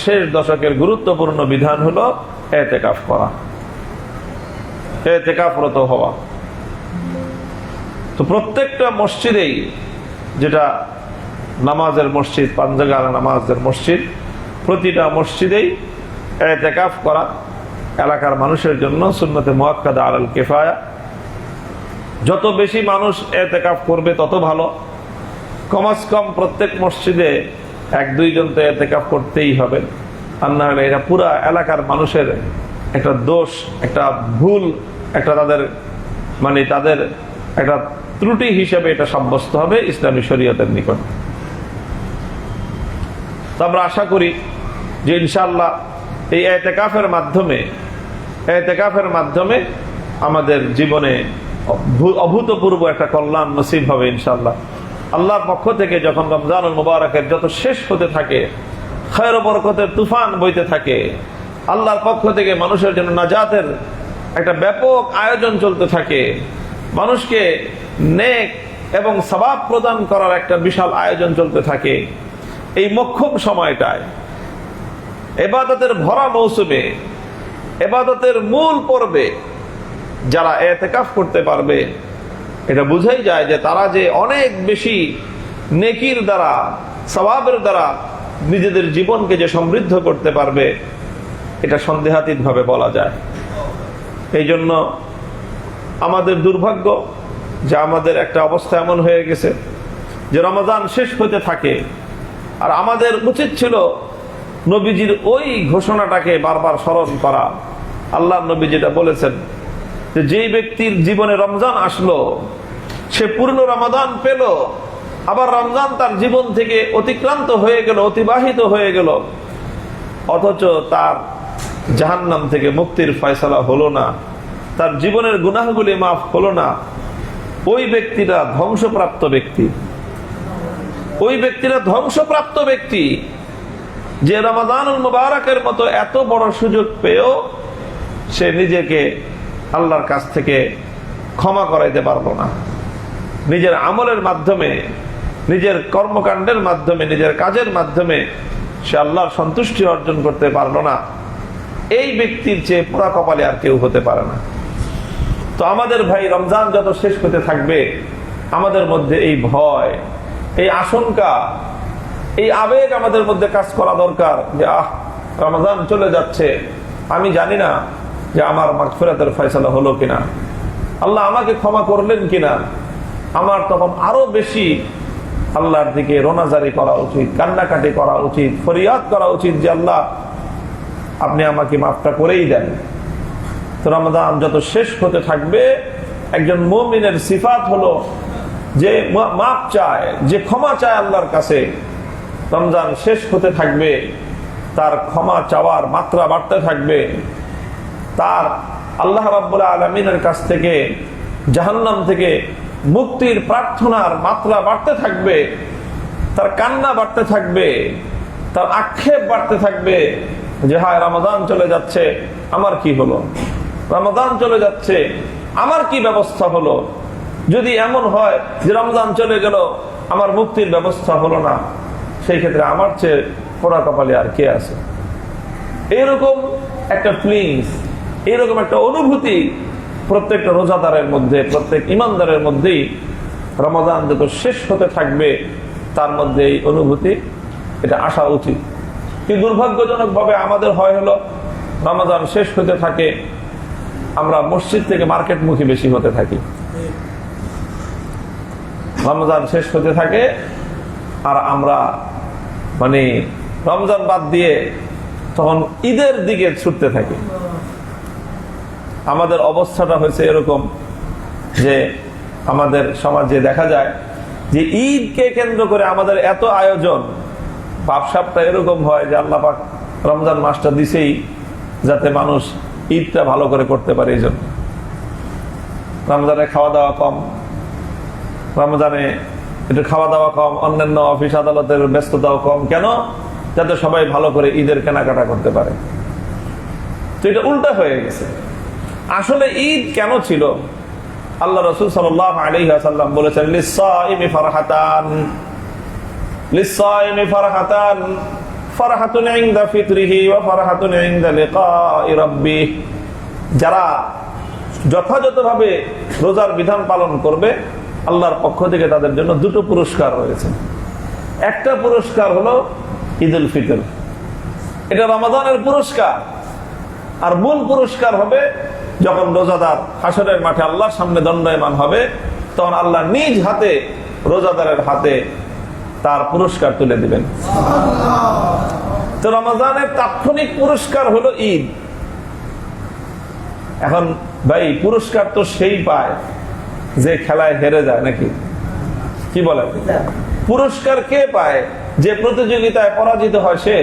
শেষ দশকের গুরুত্বপূর্ণ বিধান হলো এতেকাফ করা, এতেকাফরত হওয়া। তো প্রত্যেকটা মসজিদেই, যেটা নামাজের মসজিদ, পাঞ্জাগার নামাজের মসজিদ, প্রতিটা মসজিদেই এতেকাফ করা এলাকার মানুষের জন্য সুন্নতে মুআক্কাদা আলাল কিফায়া। যত বেশি মানুষ এতেকাফ করবে তত ভালো। কমাস কম প্রত্যেক মসজিদে 1-2 জন তো এতেকাফ করতেই হবে, আর না হলে এটা পুরা এলাকার মানুষের একটা দোষ, একটা ভুল, একটা তাদের একটা ত্রুটি হিসেবে এটা সাব্যস্ত হবে ইসলামী শরীয়তের নিকট। তো আমরা আশা করি যে ইনশাআল্লাহ এই এতেকাফের মাধ্যমে আমাদের জীবনে অভূতপূর্ব একটা কল্যাণ নসিব হবে ইনশাআল্লাহ। আল্লাহর পক্ষ থেকে যখন রমজানুল মুবারকের যত শেষ হতে থাকে, খায়র ও বরকতের তুফান বইতে থাকে, আল্লাহর পক্ষ থেকে মানুষের জন্য নাজাতের একটা ব্যাপক আয়োজন চলতে থাকে, মানুষকে নেক এবং সওয়াব প্রদান করার একটা বিশাল আয়োজন চলতে থাকে, এই মোক্ষম সময়টায় ইবাদতের ভরা মৌসুমে, ইবাদতের মূল পর্বে যারা ইতিকাফ করতে পারবে, এটা বুঝাই যায় যে তারা যে অনেক বেশি নেকির দ্বারা, সওয়াবের দ্বারা নিজেদের জীবনকে যে সমৃদ্ধ করতে পারবে, এটা সন্দেহাতীত ভাবে বলা যায়। এই জন্য আমাদের দুর্ভাগ্য যে আমাদের একটা অবস্থা এমন হয়ে গেছে যে রমজান শেষ হতে থাকে, আর আমাদের উচিত ছিল নবীজির ওই ঘোষণাটাকে বারবার স্মরণ করা। আল্লাহর নবী যেটা বলেছেন যে যেই ব্যক্তির জীবনে রমজান আসলো, সে পূর্ণ রমাদান পেল, আবার রমজান তার জীবন থেকে অতিক্রান্ত হয়ে গেল, অতিবাহিত হয়ে গেল, অথচ তার জাহান্নাম থেকে মুক্তির ফয়সালা হলো না, তার জীবনের গুনাহগুলি মাফ হলো না, ওই ব্যক্তিটা ধ্বংসপ্রাপ্ত ব্যক্তি। ওই ব্যক্তিরা ধ্বংসপ্রাপ্ত ব্যক্তি যে রমাদানুল মুবারকের মতো এত বড় সুযোগ পেয়েও সে নিজেকে আল্লাহর কাছ থেকে ক্ষমা করাইতে পারলো না। নিজের আমলের মাধ্যমে, নিজের কর্মকাণ্ডের মাধ্যমে, নিজের কাজের মাধ্যমে সে আল্লাহর সন্তুষ্টি অর্জন করতে পারলো না। এই ব্যক্তির চেয়ে পোড়া কপালে আর কেউ হতে পারে না। তো আমাদের ভাই, রমজান যত শেষ হতে থাকবে, আমাদের মধ্যে এই ভয়, এই আশঙ্কা, এই আবেগ আমাদের মধ্যে কাজ করা দরকার যে রমজান চলে যাচ্ছে, আমি জানি না যে আমার মাগফিরাতের ফয়সালা হলো কিনা, আল্লাহ আমাকে ক্ষমা করলেন কিনা। আমার তখন আরো বেশি আল্লাহর দিকে রোনাজারি করা উচিত, কান্নাকাটি করা উচিত, ফরিয়াদ করা উচিত যে আল্লাহ আপনি আমাকে মাফটা করেই দেন। তো রমজান যত শেষ হতে থাকবে, একজন মুমিনের সিফাত হলো যে মাফ চায়, যে ক্ষমা চায় আল্লাহর কাছে। রমজান শেষ হতে থাকবে, তার ক্ষমা চাওয়ার মাত্রা বাড়তে থাকবে, তার আল্লাহ রাব্বুল আলামিনের কাছ থেকে, জাহান্নাম থেকে মুক্তির প্রার্থনার মাত্রা বাড়তে থাকবে, তার কান্না বাড়তে থাকবে, তার আক্ষেপ বাড়তে থাকবে যে হায় রমাদান চলে যাচ্ছে, আমার কি হলো, রমাদান চলে যাচ্ছে, আমার কি ব্যবস্থা হলো। যদি এমন হয় যে রমজান চলে গেল, আমার মুক্তির ব্যবস্থা হলো না, সেই ক্ষেত্রে আমার চেয়ে পোড়া কপালে আর কে আছে। এইরকম একটা ফিলিংস, এইরকম একটা অনুভূতি প্রত্যেকটা রোজাদারের মধ্যে, প্রত্যেক ইমানদারের মধ্যেই রমাদান যত শেষ হতে থাকবে তার মধ্যে এই অনুভূতি, এটা আসা উচিত। কিন্তু দুর্ভাগ্যজনক ভাবে আমাদের হলো রমাদান শেষ হতে থাকে, আমরা মসজিদ থেকে মার্কেটমুখী বেশি হতে থাকি। রমজান শেষ হতে থাকে আর আমরা রমজান বাদ দিয়ে তখন ঈদের দিকে ছুটতে থাকি। আমাদের অবস্থাটা হয়েছে এরকম যে আমাদের সমাজে দেখা যায় যে ঈদকে কেন্দ্র করে আমাদের এত আয়োজন, ভাবসাবটা এরকম হয় যে আল্লাহ পাক রমজান মাসটা দিছেই যাতে মানুষ ঈদটা ভালো করে করতে পারে। এই জন্য রমজানে খাওয়া দাওয়া কম, রমজানে একটু খাওয়া দাওয়া কম, অন্যান্য অফিস আদালতের ব্যস্ততাও কম। কেন? যাতে সবাই ভালো করে ঈদের কেনাকাটা করতে পারে। তো এটা উল্টা হয়ে গেছে। আসলে ঈদ কেন ছিল? আল্লাহ রাসূল সাল্লাল্লাহু আলাইহি ওয়াসাল্লাম বলেছেন, লিস-সাইমি ফারহাতান, লিস-সাইমি ফারহাতান ফারহাতুন ইনদা ফিতরিহি ওয়া ফারহাতুন ইনদা লিকাই রাব্বিহ, যারা যথাযথভাবে রোজার বিধান পালন করবে আল্লাহর পক্ষ থেকে তাদের জন্য দুটো পুরস্কার রয়েছে। একটা পুরস্কার হলো ঈদুল ফিতর, এটা রমাদানের পুরস্কার। আর মূল পুরস্কার হবে যখন রোজাদার হাসরের মাঠে আল্লাহর সামনে দণ্ডায়মান হবে, তখন আল্লাহ নিজ হাতে রোজাদারের হাতে তার পুরস্কার তুলে দিবেন। তো রমজানের তাৎক্ষণিক পুরস্কার হলো ঈদ। এখন ভাই পুরস্কার তো সেই পায় যে খেলায় হেরে যায়, নাকি কি বলে? পুরস্কার কে পায়? যে প্রতিযোগিতায় পরাজিত হয় সে।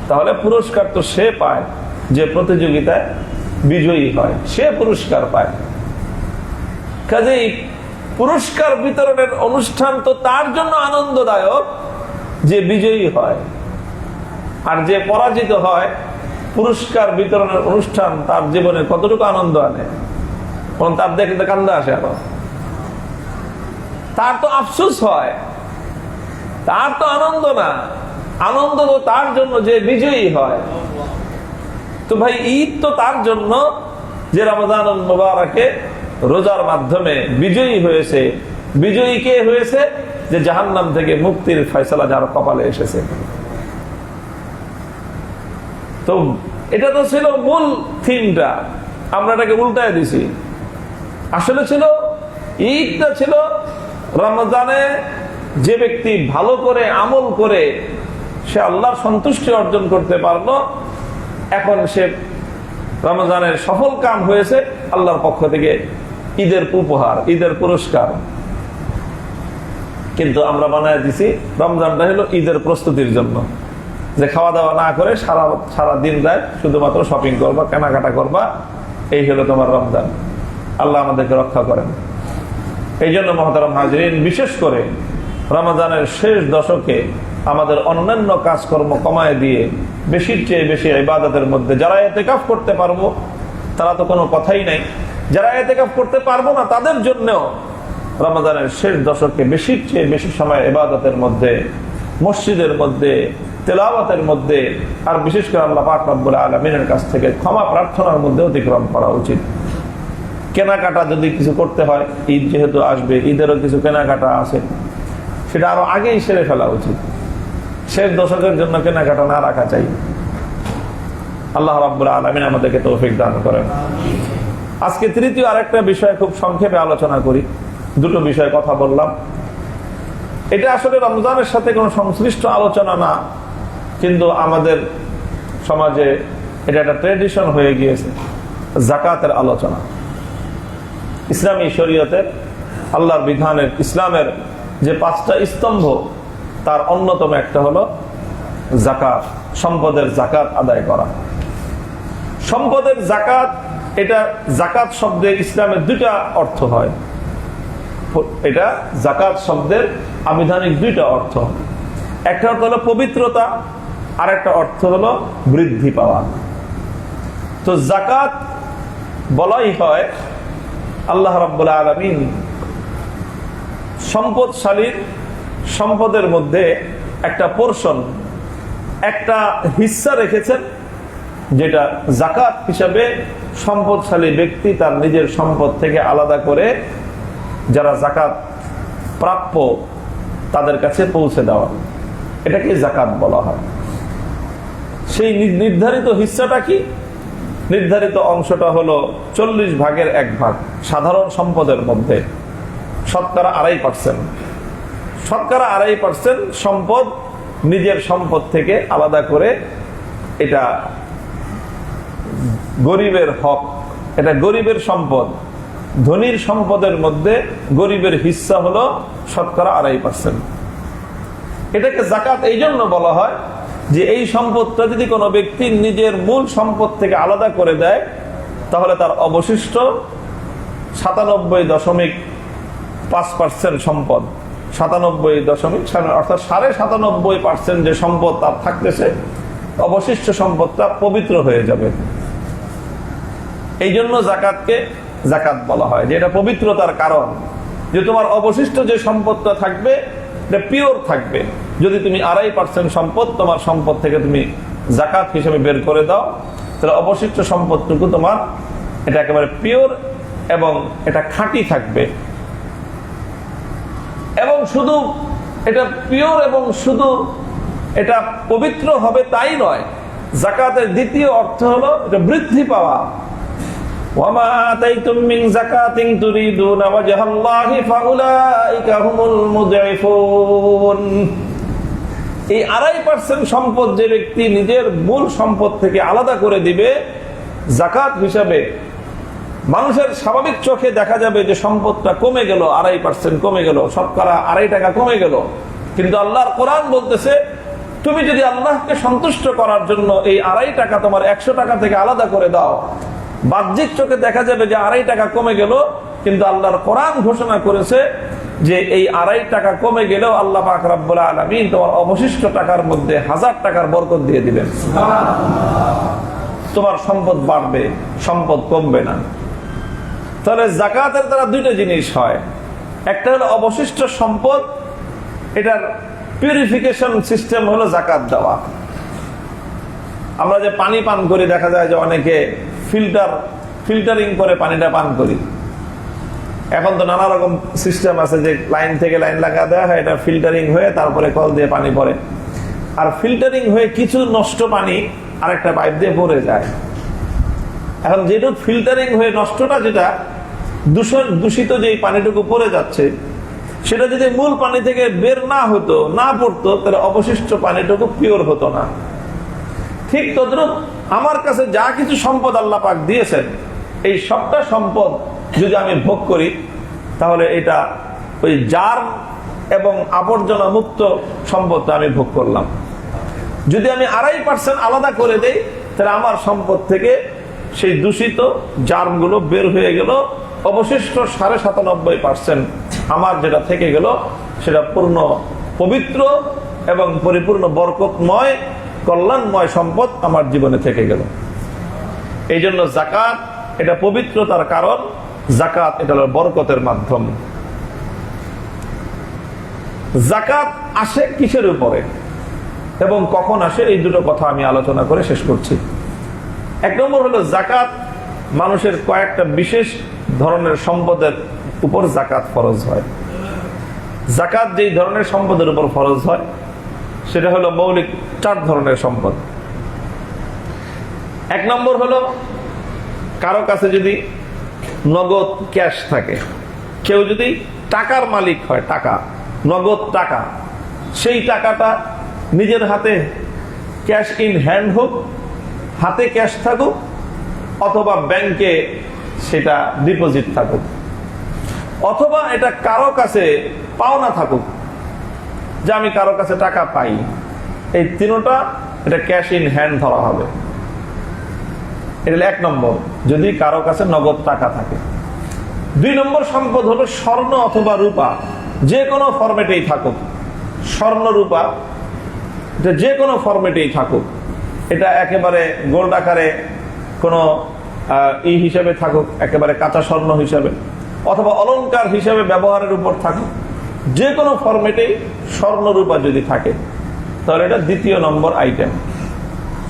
তাহলে পুরস্কার তো সে পায় যে প্রতিযোগিতায় বিজয়ী হয়, সে পুরস্কার পায়। কাজেই পুরস্কার বিতরণের অনুষ্ঠান তো তার জন্য আনন্দদায়ক যে বিজয়ী হয়, আর যে পরাজিত হয় পুরস্কার বিতরণের অনুষ্ঠান তার জীবনে কতটুকু আনন্দ আনে, কারণ তার দেখতে কান্দা আসে। এখন তার তো আফসোস হয়, তার তো আনন্দ না, আনন্দ তো তার জন্য যে বিজয়ী হয়। তো ভাই ঈদ তো তার জন্য যে রমজানুল মুবারাকে রোজার মাধ্যমে বিজয়ী হয়েছে। বিজয়ী কে হয়েছে? যে জাহান্নাম থেকে মুক্তির ফয়সালা যার কপালে এসেছে। তো এটা তো ছিল মূল থিমটা, আমরা এটাকে উল্টায় দিছি। আসলে ছিল ঈদটা ছিল রমজানে যে ব্যক্তি ভালো করে আমল করে সে আল্লাহর সন্তুষ্টি অর্জন করতে পারলো, এখন সে রমজানের সফল কাম হয়েছে আল্লাহর পক্ষ থেকে ঈদের উপহার, ঈদের পুরস্কার। কিন্তু আমরা বানায় দিছি রমজানটা হলো ঈদের প্রস্তুতির জন্য, যে খাওয়া দাওয়া না করে সারা দিন রাত শুধুমাত্র শপিং করবা, কেনাকাটা করবা, এই হলো তোমার রমজান। আল্লাহ আমাদেরকে রক্ষা করেন। এই জন্য মহতারাম হাজরিন, বিশেষ করে রমজানের শেষ দশকে আমাদের অন্যান্য কাজকর্ম কমায় দিয়ে বেশির চেয়ে বেশি ইবাদতের মধ্যে যারা ইতিকাফ করতে পারবো তারা তো কোনো কথাই নাই, যারা ইতিকাফ করতে পারবো না তাদের জন্যও রমজানের শেষ দশকে বেশির চেয়ে বেশি সময় ইবাদতের মধ্যে, মসজিদের মধ্যে, তেলাওয়াতের মধ্যে, আর বিশেষ করে আল্লাহ পাক রব্বুল আলামিনের কাছ থেকে ক্ষমা প্রার্থনার মধ্যে অতিক্রম করা উচিত। কেনাকাটা যদি কিছু করতে হয়, ঈদ যেহেতু আসবে, ঈদেরও কিছু কেনাকাটা আছে, সেটা আরো আগেই সেরে ফেলা উচিত। শেষ দশকের জন্য কেনাকাটা না রাখা চাই। আল্লাহ রাব্বুল আলামিন আমাদেরকে তৌফিক দান করেন। আজকে তৃতীয় আরেকটা বিষয় খুব সংক্ষেপে আলোচনা করি। দুটো বিষয়ে কথা বললাম, এটা আসলে রমজানের সাথে কোনো সংশ্লিষ্ট আলোচনা না, কিন্তু আমাদের সমাজে এটা একটা ট্রেডিশন হয়ে গিয়েছে, যাকাতের আলোচনা। ইসলামী শরীয়তের, আল্লাহর বিধানের, ইসলামের যে 5টা স্তম্ভ তার অন্যতম একটা হলো যাকাত, সম্পদের যাকাত আদায় করা। সম্পদের যাকাত, এটা যাকাত শব্দের ইসলামের 2টা অর্থ হয়। এটা যাকাত শব্দের আবিধানিক 2টা অর্থ। একটা অর্থ হলো পবিত্রতা, আর একটা অর্থ হলো বৃদ্ধি পাওয়া। তো যাকাত বলাই হয় আল্লাহ রাব্বুল আলামিন সম্পদশালীর সম্পদের মধ্যে একটা পোরশন, একটা হিস্সা রেখেছেন, যেটা যাকাত হিসাবে সম্পদশালী ব্যক্তি তার নিজের সম্পদ থেকে আলাদা করে যারা যাকাত প্রাপ্য তাদের কাছে পৌঁছে দেওয়া, এটাকে যাকাত বলা হয়। সেই নির্ধারিত হিস্সাটা কি? নির্ধারিত অংশটা হলো 40 ভাগের 1 ভাগ। সাধারণ সম্পদের মধ্যে শতকরা 2.5%, শতকরা 2.5% সম্পদ নিজের সম্পদ থেকে আলাদা করে, এটা গরিবের হক, এটা গরিবের সম্পদ। ধনীর সম্পদের মধ্যে গরিবের হিস্সা হলো শতকরা 2.5%। এটাকে যাকাত এই জন্য বলা হয় যে এই সম্পদটা যদি কোনো ব্যক্তি নিজের মূল সম্পদ থেকে আলাদা করে দেয়, তাহলে তার অবশিষ্ট 97.5% সম্পদ, 97.7 অর্থাৎ 97.5% যে সম্পদ তার থাকতেছে, অবশিষ্ট সম্পদটা পবিত্র হয়ে যাবে। এই জন্য যাকাতকে যাকাত বলা হয়, যে এটা পবিত্রতার কারণ, যে তোমার অবশিষ্ট যে সম্পদটা থাকবে এটা পিওর থাকবে, যদি তুমি 2.5% সম্পদ তোমার সম্পদ থেকে তুমি যাকাত হিসেবে বের করে দাও, তাহলে অবশিষ্ট সম্পদটুকু তোমার এটা একেবারে পিওর এবং এটা খাঁটি থাকবে। এবং শুধু এটা পিওর এবং শুধু এটা পবিত্র হবে তাই নয়, যাকাতের দ্বিতীয় অর্থ হলো এটা বৃদ্ধি পাওয়া। ওয়ামা আতাইতুম মিন যাকাতিন তুরিদুনা ওয়াজহাল্লাহি ফাউলাইকা হুমুল মুযইফুন। এই 2.5% সম্পদ যে ব্যক্তি নিজের মূল সম্পদ থেকে আলাদা করে দিবে যাকাত হিসাবে, মানুষের স্বাভাবিক চোখে দেখা যাবে যে সম্পদটা কমে গেল, 2.5% কমে গেল, শতকরা 2.5 টাকা কমে গেল। কিন্তু আল্লাহর কোরআন বলতেছে, তুমি যদি আল্লাহকে সন্তুষ্ট করার জন্য এই 2.5 টাকা তোমার 100 টাকা থেকে আলাদা করে দাও, বাহ্যিক চোখে দেখা যাবে যে 2.5 টাকা কমে গেল, কিন্তু আল্লাহর কোরআন ঘোষণা করেছে যে এই 2.5 টাকা কমে গেলেও আল্লাহ পাক রব্বুল আলামিন তোমার অবশিষ্ট টাকার মধ্যে 1000 টাকার বরকত দিয়ে দিবেন। তোমার সম্পদ বাড়বে, সম্পদ কমবে না। তাহলে যাকাতের দ্বারা দুইটা জিনিস হয়, একটা হলো অবশিষ্ট সম্পদ, এটার পিউরিফিকেশন সিস্টেম হলো যাকাত দেওয়া। আমরা যে পানি পান করি, দেখা যায় যে অনেকে ফিল্টারিং করে পানিটা পান করি। এখন তো নানা রকম সিস্টেম আছে যে লাইন থেকে লাইন লাগা দেওয়া হয়, এটা ফিল্টারিং হয়ে তারপরে কল দিয়ে পানি পড়ে। আর ফিল্টারিং হয়ে কিছু নষ্ট পানি আরেকটা পাইপ দিয়ে পড়ে যায়। এখন যেটুকু ফিল্টারিং হয়ে নষ্টটা, যেটা দূষিত যে পানিটুকু পড়ে যাচ্ছে, সেটা যদি মূল পানি থেকে বের না হতো, না পড়তো, তাহলে অবশিষ্ট পানিটুকু পিওর হতো না। ঠিক তদ্রুপ আমার কাছে যা কিছু সম্পদ আল্লাহ পাক দিয়েছেন, এই সবটা সম্পদ যদি আমি ভোগ করি, তাহলে এটা ওই জার এবং আবর্জনা মুক্ত সম্পদটা আমি ভোগ করলাম। যদি আমি 2.5% আলাদা করে দেই, তাহলে আমার সম্পদ থেকে সেই দূষিত জার্মগুলো বের হয়ে গেল, অবশিষ্ট 97.5% আমার যেটা থেকে গেল সেটা পূর্ণ পবিত্র এবং পরিপূর্ণ বরকতময় কল্যাণময় সম্পদ আমার জীবনে থেকে গেল। এই জন্য যাকাত এটা পবিত্রতার কারণ, যাকাত এটা হলো বরকতের মাধ্যম। যাকাত আসে কিসের উপরে এবং কখন আসে, এই দুটো কথা আমি আলোচনা করে শেষ করছি। 1 নম্বর হলো যাকাত মানুষের কয়েকটা বিশেষ ধরনের সম্পদের উপর যাকাত ফরজ হয়। যাকাত যেই ধরনের সম্পদের উপর ফরজ হয় সেটা হলো মৌলিক 4 ধরনের সম্পদ। 1 নম্বর হলো কারো কাছে যদি নগদ ক্যাশ থাকে, কেউ যদি টাকার মালিক হয়, টাকা, নগদ টাকা, সেই টাকাটা নিজের হাতে ক্যাশ ইন হ্যান্ড হোক, হাতে ক্যাশ থাকুক, অথবা ব্যাংকে সেটা ডিপোজিট থাকুক, অথবা এটা কারো কাছে পাওনা থাকুক, যে আমি কারো কাছে টাকা পাই, এই তিনটা এটা ক্যাশ ইন হ্যান্ড ধরা হবে। এটা 1 নম্বর, যদি কারো কাছে নগদ টাকা থাকে। 2 নম্বর সম্পদ হলো স্বর্ণ অথবা রূপা, যে কোনো ফরম্যাটেই থাকুক, স্বর্ণ রূপা এটা যে কোনো ফরম্যাটেই থাকুক, এটা একেবারে গোল্ড আকারে কোনো হিসাবে থাকুক, একেবারে কাঁচা স্বর্ণ হিসাবে, অথবা অলংকার হিসাবে ব্যবহারের উপর থাকুক, যে কোনো ফরম্যাটেই স্বর্ণ রূপা যদি থাকে, তাহলে এটা 2 নম্বর আইটেম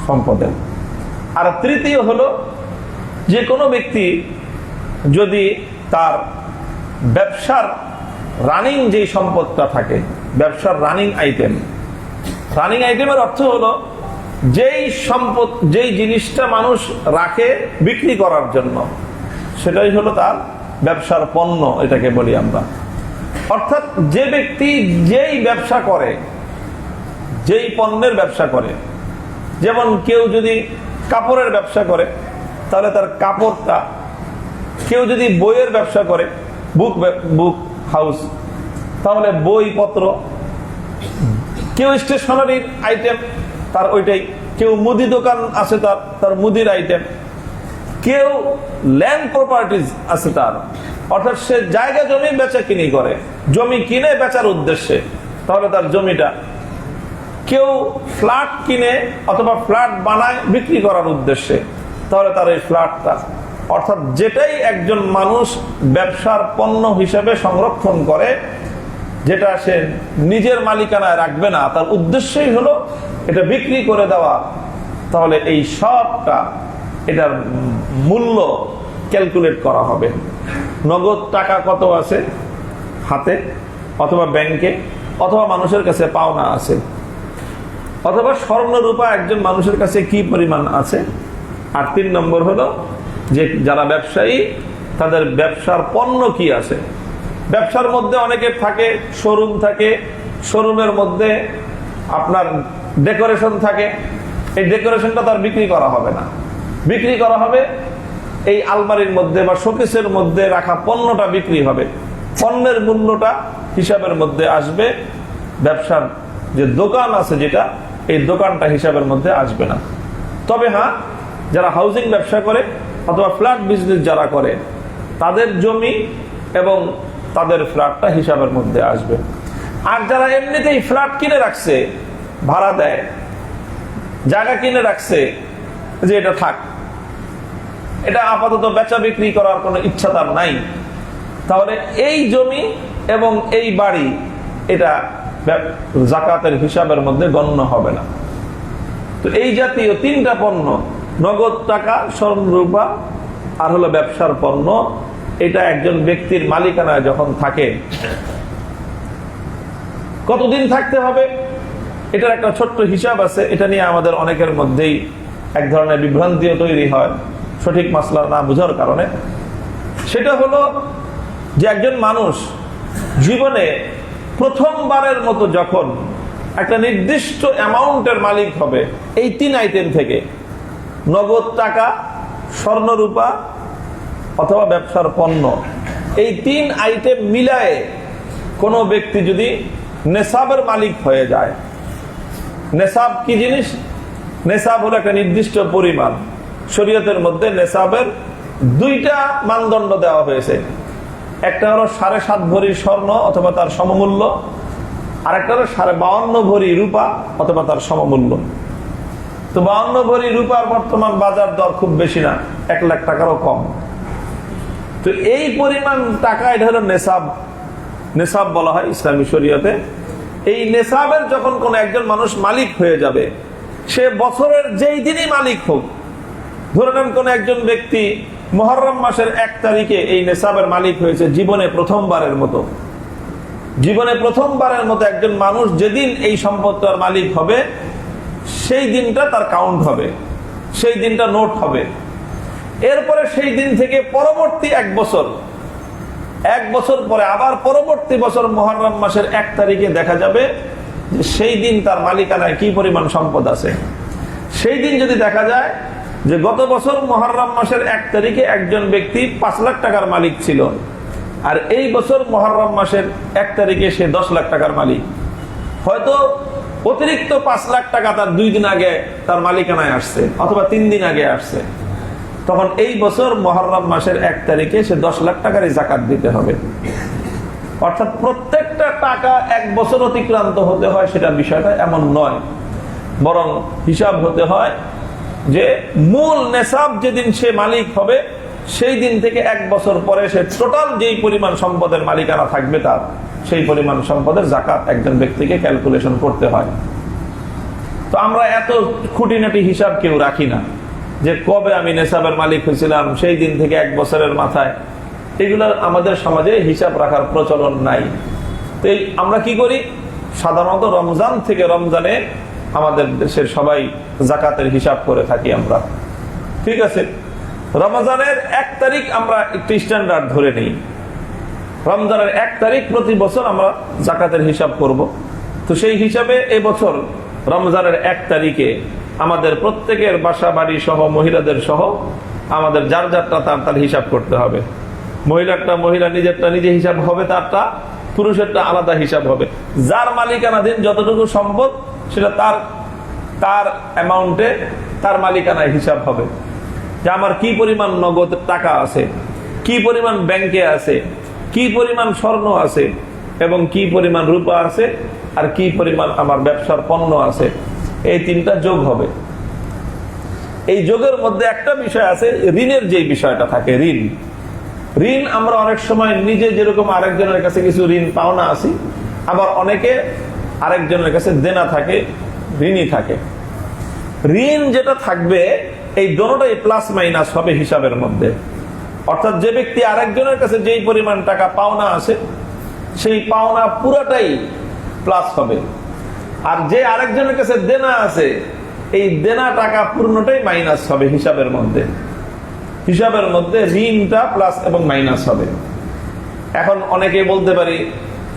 সম্পদের। আর 3 হলো যে কোনো ব্যক্তি যদি তার ব্যবসার রানিং যেই সম্পদটা থাকে, ব্যবসার রানিং আইটেমের অর্থ হলো যেই সম্পদ, যেই জিনিসটা মানুষ রাখে বিক্রি করার জন্য, সেটাই হলো তার ব্যবসার পণ্য, এটাকে বলি আমরা। অর্থাৎ যে ব্যক্তি যেই ব্যবসা করে, যেই পণ্যের ব্যবসা করে, যেমন কেউ যদি কাপড়ের ব্যবসা করে তাহলে তার কাপড়টা, কেউ যদি বইয়ের ব্যবসা করে, বুক হাউস, তাহলে বইপত্র, কেউ স্টেশনারির আইটেম তার ওইটাই, কেউ মুদি দোকান আছে তার মুদির আইটেম, কেউ ল্যান্ড প্রপার্টিজ আছে তার, অর্থাৎ সে জায়গা জমি বেচা কিনি করে, জমি কিনে বেচার উদ্দেশ্যে, তাহলে তার জমিটা, কেউ ফ্ল্যাট কিনে অথবা ফ্ল্যাট বানায় বিক্রি করার উদ্দেশ্যে, তাহলে তার এই ফ্ল্যাটটা, অর্থাৎ যেটাই একজন মানুষ ব্যবসার পণ্য হিসেবে সংরক্ষণ করে, যেটা সে নিজের মালিকানায় রাখবে না, তার উদ্দেশ্যই হলো এটা বিক্রি করে দেওয়া, তাহলে এই সবটা এটার মূল্য ক্যালকুলেট করা হবে। নগদ টাকা কত আছে হাতে, অথবা ব্যাংকে, অথবা মানুষের কাছে পাওনা আছে, অথবা স্বর্ণ রূপা একজন মানুষের কাছে কি পরিমাণ আছে। আর 3 নম্বর হলো যে যারা ব্যবসায়ী তাদের ব্যবসার পণ্য কি আছে। ব্যবসার মধ্যে অনেকের থাকে শোরুম থাকে, শোরুমের মধ্যে আপনার ডেকোরেশন থাকে, এই ডেকোরেশনটা তার বিক্রি করা হবে না, বিক্রি করা হবে এই আলমারির মধ্যে বা শোকেসের মধ্যে রাখা পণ্যটা বিক্রি হবে। পণ্যের মূল্যটা হিসাবের মধ্যে আসবে, ব্যবসার যে দোকান আছে যেটা, এই দোকানটা হিসাবের মধ্যে আসবে না। তবে হ্যাঁ, যারা হাউজিং ব্যবসা করে অথবা ফ্ল্যাট বিজনেস যারা করে, তাদের জমি এবং তাদের ফ্ল্যাটটা হিসাবের মধ্যে আসবে। আর যারা এমনিতেই ফ্ল্যাট কিনে রাখছে, ভাড়া দেয়, জায়গা কিনে রাখছে যে এটা থাক, এটা আপাতত বেচা বিক্রি করার কোনো ইচ্ছা তার নাই, তাহলে এই জমি এবং এই বাড়ি এটা যাকাতের হিসাবের মধ্যে গণ্য হবে না। তো এই জাতীয় 3টা পণ্য, নগদ টাকা, স্বর্ণ রূপা আর হলো ব্যবসার পণ্য, এটা একজন ব্যক্তির মালিকানায় যখন থাকে, কতদিন থাকতে হবে এটার একটা ছোট্ট হিসাব আছে। এটা নিয়ে আমাদের অনেকের মধ্যেই এক ধরনের বিভ্রান্তিও তৈরি হয় সঠিক মাসলা না বুঝার কারণে। সেটা হলো যে একজন মানুষ জীবনে প্রথমবারের মতো যখন একটা নির্দিষ্ট অ্যামাউন্টের মালিক হবে, এই 3 আইটেম থেকে, নগদ টাকা, স্বর্ণ রূপা অথবা ব্যবসার পণ্য, এই 3 আইটেম মিলায়ে কোনো ব্যক্তি যদি নেশাবের মালিক হয়ে যায়। নেশাব কি জিনিস? নেশাব হলো একটা নির্দিষ্ট পরিমাণ। শরীয়তের মধ্যে নেশাবের 2টা মানদণ্ড দেওয়া হয়েছে। একটা হলো 7.5 ভরি স্বর্ণ অথবা তার সমমূল্য, আর একটা হলো 52.5 ভরি রূপা অথবা তার সমমূল্য। তো 52 ভরি রূপার বর্তমান বাজার দর খুব বেশি না, 1 লাখ টাকারও কম। তো এই পরিমাণ টাকা, এটা হলো নেশাব। নেশাব বলা হয় ইসলামী শরীয়তে। এই নেশাবের যখন কোন একজন মানুষ মালিক হয়ে যাবে, সে বছরের যেই দিনই মালিক হোক, ধরে নেন কোন একজন ব্যক্তি মুহররম মাসের 1 তারিখে এই নেশাবের মালিক হয়েছে, জীবনে প্রথমবারের মতো। জীবনে প্রথমবারের মতো একজন মানুষ যেদিন এই সম্পত্তির মালিক হবে, সেই দিনটা তার কাউন্ট হবে, সেই দিনটা নোট হবে। এরপরে সেই দিন থেকে পরবর্তী 1 বছর, 1 বছর পরে আবার পরবর্তী বছর মুহররম মাসের 1 তারিখে দেখা যাবে যে সেই দিন তার মালিকানায় কি পরিমাণ সম্পদ আছে। সেই দিন যদি দেখা যায় যে গত বছর মুহররম মাসের 1 তারিখে একজন ব্যক্তি 5 লাখ টাকার মালিক ছিল, আর এই বছর মুহররম মাসের 1 তারিখে সে 10 লাখ টাকার মালিক, হয়তো অতিরিক্ত 5 লাখ টাকা তার 2 দিন আগে তার মালিকানায় আসছে অথবা 3 দিন আগে আসছে, তখন এই বছর মুহররম মাসের 1 তারিখে সে 10 লাখ টাকারই যাকাত দিতে হবে। অর্থাৎ প্রত্যেকটা টাকা 1 বছর অতিক্রান্ত হতে হয়, সেটা বিষয়টা এমন নয়, বরং হিসাব হতে হয় যে মূল নেশাব যেদিন সে মালিক হবে, সেই দিন থেকে 1 বছর পরে সে টোটাল যেই পরিমাণ সম্পদের মালিকানা থাকবে, তার সেই পরিমাণ সম্পদের যাকাত একজন ব্যক্তিকে ক্যালকুলেশন করতে হয়। তো আমরা এত খুঁটিনাটি হিসাব কেউ রাখি না, যে কবে আমি নেশাবের মালিক হয়েছিলাম, সেই দিন থেকে 1 বছরের মাথায়, এগুলোর আমাদের সমাজে হিসাব রাখার প্রচলন নাই। তো আমরা কি করি, সাধারণত রমজান থেকে রমজানে আমাদের দেশের সবাই যাকাতের হিসাব করে থাকি আমরা। ঠিক আছে, রমজানের 1 তারিখ আমরা একটু স্ট্যান্ডার্ড ধরে নেই, রমজানের 1 তারিখ প্রতি বছর আমরা যাকাতের হিসাব করব। তো সেই হিসাবে এবছর রমজানের 1 তারিখে আমাদের প্রত্যেকের বাসা বাড়ি সহ, মহিলাদের সহ, আমাদের যার যারটা তার হিসাব করতে হবে। মহিলারটা মহিলা নিজেরটা নিজে হিসাব হবে, তারটা পুরুষেরটা আলাদা হিসাব হবে। যার মালিকানাধীন যতটুকু সম্পদ, সেটা তার অ্যামাউন্টে, তার মালিকানায় হিসাব হবে, যে আমার কি পরিমাণ নগদ টাকা আছে, কি পরিমাণ ব্যাংকে আছে, কি পরিমাণ স্বর্ণ আছে, এবং কি পরিমাণ রূপা আছে, আর কি পরিমাণ আমার ব্যবসার পণ্য আছে। এই 3টা যোগ হবে। এই যোগের মধ্যে একটা বিষয় আছে, ঋণের যে বিষয়টা থাকে, ঋণ আমরা অনেক সময় নিজে যেরকম আরেকজনের কাছে কিছু ঋণ পাওনা আছি, আবার অনেকে আরেকজনের কাছে দেনা থাকে, ঋণী থাকে। ঋণ যেটা থাকবে এই দোনোটাই প্লাস মাইনাস হবে হিসাবের মধ্যে। অর্থাৎ যে ব্যক্তি আরেকজনের কাছে যেই পরিমাণ টাকা পাওনা আছে সেই পাওনা পুরোটাই প্লাস হবে, আর যে আরেকজনের কাছে দেনা আছে এই দেনা টাকা পূর্ণটাই মাইনাস হবে হিসাবের মধ্যে। হিসাবের মধ্যে ঋণটা প্লাস এবং মাইনাস হবে। এখন অনেকে বলতে পারি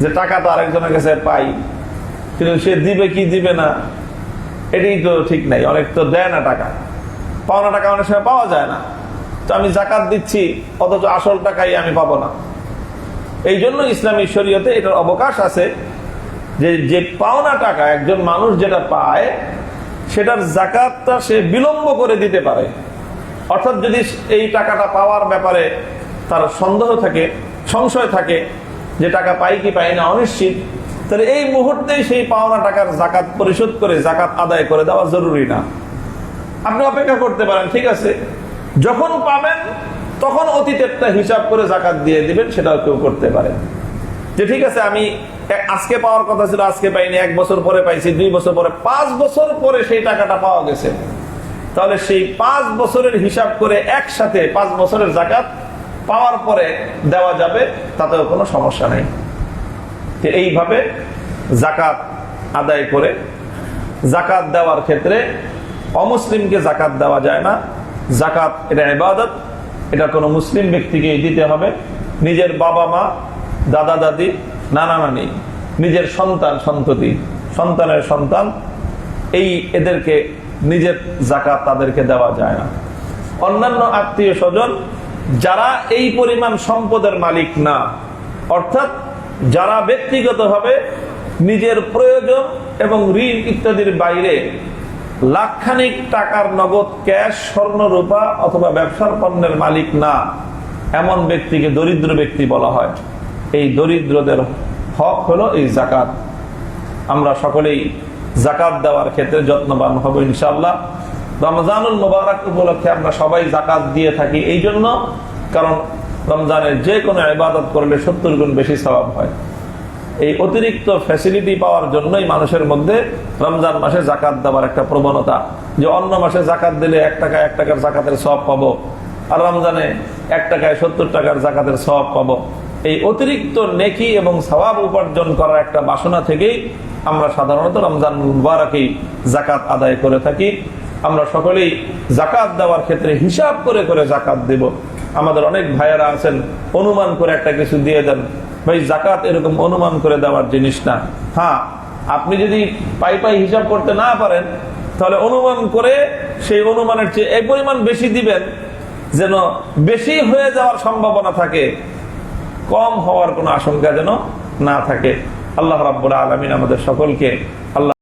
যে টাকা তো আরেকজনের কাছে পাই, কিন্তু সে দিবে কি দিবে না এটাই তো ঠিক নাই। অনেক তো দেয় না টাকা, পাওনা টাকা অনেক সময় পাওয়া যায় না। তো আমি জাকাত দিচ্ছি অথচ আসল টাকাই আমি পাবো না। এই জন্য ইসলামী শরীয়তে এটার অবকাশ আছে যে যে পাওনা টাকা একজন মানুষ যেটা পায় সেটার জাকাতটা সে বিলম্ব করে দিতে পারে। অর্থাৎ যদি এই টাকাটা পাওয়ার ব্যাপারে তার সন্দেহ থাকে, সংশয় থাকে যে টাকা পাই কি পাই না অনিশ্চিত, তাহলে এই মুহূর্তেই সেই পাওনা টাকার জাকাত পরিশোধ করে জাকাত আদায় করে দেওয়া জরুরি না। আপনি অপেক্ষা করতে পারেন, ঠিক আছে, যখন পাবেন তখন অতীতেরটা হিসাব করে জাকাত দিয়ে দিবেন, সেটাও কেউ করতে পারে। যে ঠিক আছে আমি আজকে পাওয়ার কথা ছিল আজকে পাইনি, 1 বছর পরে পাইছি, 2 বছর পরে, 5 বছর পরে সেই টাকাটা পাওয়া গেছে, তাহলে সেই 5 বছরের হিসাব করে একসাথে 5 বছরের জাকাত পাওয়ার পরে দেওয়া যাবে, তাতেও কোনো সমস্যা নেই। এইভাবে জাকাত আদায় করে জাকাত দেওয়ার ক্ষেত্রে অমুসলিমকে জাকাত দেওয়া যায় না। জাকাত এটা ইবাদত, এটা কোনো মুসলিম ব্যক্তিকে দিতে হবে। নিজের বাবা মা, দাদা দাদি, নানা নানি, নিজের সন্তান সন্ততি, সন্তানের সন্তান, এদেরকে নিজের জাকাত তাদেরকে দেওয়া যায় না। অন্যান্য আত্মীয় স্বজন যারা এই পরিমাণ সম্পদের মালিক না, অর্থাৎ যারা ব্যক্তিগতভাবে নিজের প্রয়োজন এবং ঋণ ইত্যাদির বাইরে লাখখানিক টাকার নগদ ক্যাশ, স্বর্ণ রূপা অথবা ব্যবসার পণ্যের মালিক না, এমন ব্যক্তিকে দরিদ্র ব্যক্তি বলা হয়। এই দরিদ্রদের হক হলো এই জাকাত। আমরা সকলেই জাকাত দেওয়ার ক্ষেত্রে যত্নবান হব ইনশাআল্লাহ। রমজানুল মুবারক উপলক্ষে আমরা সবাই জাকাত দিয়ে থাকি এই জন্য, কারণ রমজানের যে কোনো ইবাদত করলে 70 গুণ বেশি সওয়াব হয়। এই অতিরিক্ত ফ্যাসিলিটি পাওয়ার জন্যই মানুষের মধ্যে রমজান মাসে জাকাত দেওয়ার একটা প্রবণতা, যে অন্য মাসে জাকাত দিলে 1 টাকার জাকাতের সওয়াব পাবো, আর রমজানে 1 টাকায় 70 টাকার জাকাতের সওয়াব পাবো। এই অতিরিক্ত নেকি এবং সওয়াব উপার্জন করার একটা বাসনা থেকেই আমরা সাধারণত রমজান মুবারকেই জাকাত আদায় করে থাকি। আমরা সকলেই জাকাত দেওয়ার ক্ষেত্রে হিসাব করে করে জাকাত দেব। আমাদের অনেক ভাইয়েরা আছেন অনুমান করে একটা কিছু দিয়ে দেন। ভাই, জাকাত এরকম অনুমান করে দেওয়ার জিনিস না। হ্যাঁ, আপনি যদি পাই পাই হিসাব করতে না পারেন তাহলে অনুমান করে সেই অনুমানের চেয়ে এই পরিমাণ বেশি দিবেন যেন বেশি হয়ে যাওয়ার সম্ভাবনা থাকে, কম হওয়ার কোনো আশঙ্কা যেন না থাকে। আল্লাহ রাব্বুল আলামিন আমাদের সকলকে আল্লাহ